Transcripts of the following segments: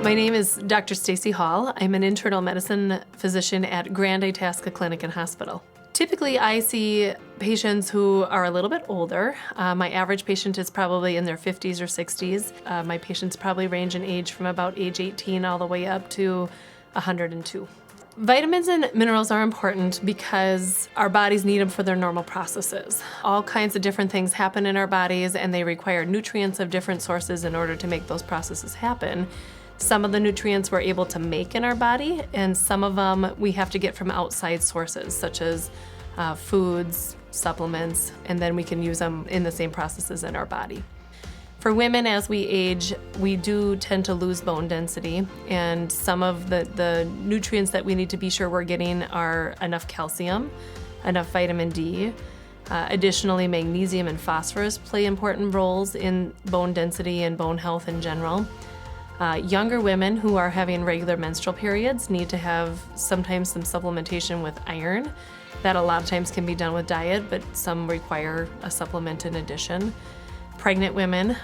My name is Dr. Stacy Holl. I'm an internal medicine physician at Grand Itasca Clinic and Hospital. Typically, I see patients who are a little bit older. My average patient is probably in their 50s or 60s. My patients probably range in age from about age 18 all the way up to 102. Vitamins and minerals are important because our bodies need them for their normal processes. All kinds of different things happen in our bodies, and they require nutrients of different sources in order to make those processes happen. Some of the nutrients we're able to make in our body, and some of them we have to get from outside sources, such as foods, supplements, and then we can use them in the same processes in our body. For women, as we age, we do tend to lose bone density, and some of the nutrients that we need to be sure we're getting are enough calcium, enough vitamin D. Additionally, magnesium and phosphorus play important roles in bone density and bone health in general. Younger women who are having regular menstrual periods need to have sometimes some supplementation with iron. That a lot of times can be done with diet, but some require a supplement in addition. Pregnant women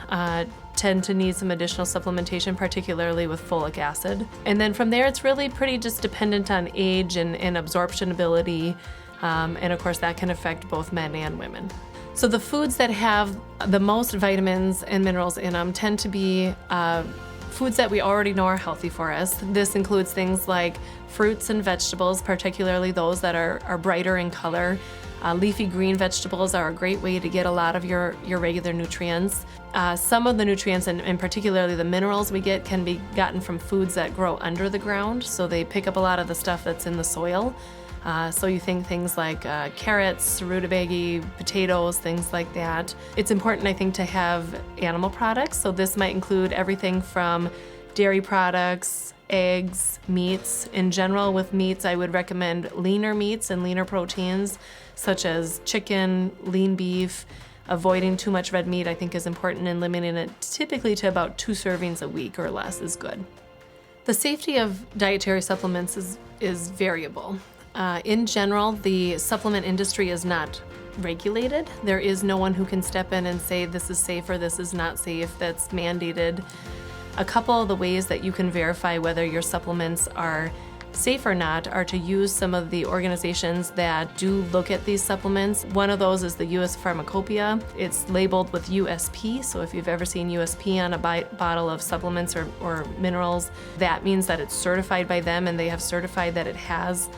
tend to need some additional supplementation, particularly with folic acid. And then from there, it's really pretty just dependent on age and absorption ability. And of course, that can affect both men and women. So the foods that have the most vitamins and minerals in them tend to be foods that we already know are healthy for us. This includes things like fruits and vegetables, particularly those that are brighter in color. Leafy green vegetables are a great way to get a lot of your regular nutrients. Some of the nutrients, and particularly the minerals we get, can be gotten from foods that grow under the ground, so they pick up a lot of the stuff that's in the soil. So you think things like carrots, rutabaga, potatoes, things like that. It's important, I think, to have animal products. So this might include everything from dairy products, eggs, meats. In general, with meats, I would recommend leaner meats and leaner proteins, such as chicken, lean beef. Avoiding too much red meat, I think, is important, and limiting it typically to about 2 servings a week or less is good. The safety of dietary supplements is variable. In general, the supplement industry is not regulated. There is no one who can step in and say this is safe or this is not safe. That's mandated. A couple of the ways that you can verify whether your supplements are safe or not are to use some of the organizations that do look at these supplements. One of those is the U.S. Pharmacopoeia. It's labeled with USP, so if you've ever seen USP on a bottle of supplements or minerals, that means that it's certified by them, and they have certified that it has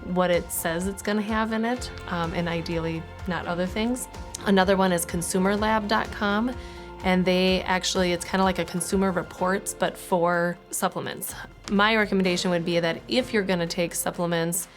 what it says it's going to have in it, and ideally not other things. Another one is consumerlab.com, and it's kind of like a Consumer Reports, but for supplements. My recommendation would be that if you're going to take supplements,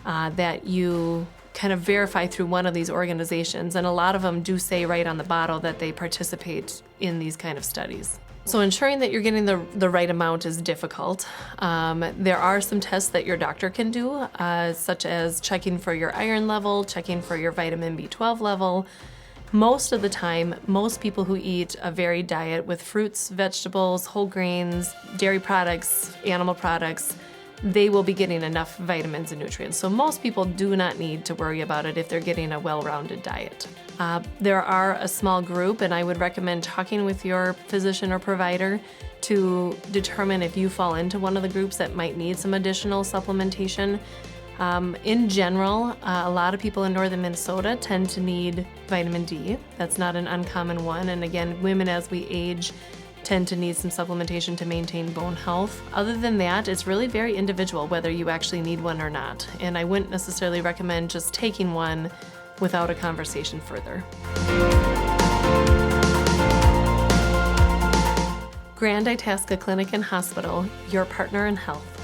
that you kind of verify through one of these organizations, and a lot of them do say right on the bottle that they participate in these kind of studies. So ensuring that you're getting the right amount is difficult. There are some tests that your doctor can do, such as checking for your iron level, checking for your vitamin B12 level. Most of the time, most people who eat a varied diet with fruits, vegetables, whole grains, dairy products, animal products, they will be getting enough vitamins and nutrients. So most people do not need to worry about it if they're getting a well-rounded diet. There are a small group, and I would recommend talking with your physician or provider to determine if you fall into one of the groups that might need some additional supplementation. In general, a lot of people in northern Minnesota tend to need vitamin D. That's not an uncommon one. And again, women as we age tend to need some supplementation to maintain bone health. Other than that, it's really very individual whether you actually need one or not. And I wouldn't necessarily recommend just taking one without a conversation further. Grand Itasca Clinic and Hospital, your partner in health.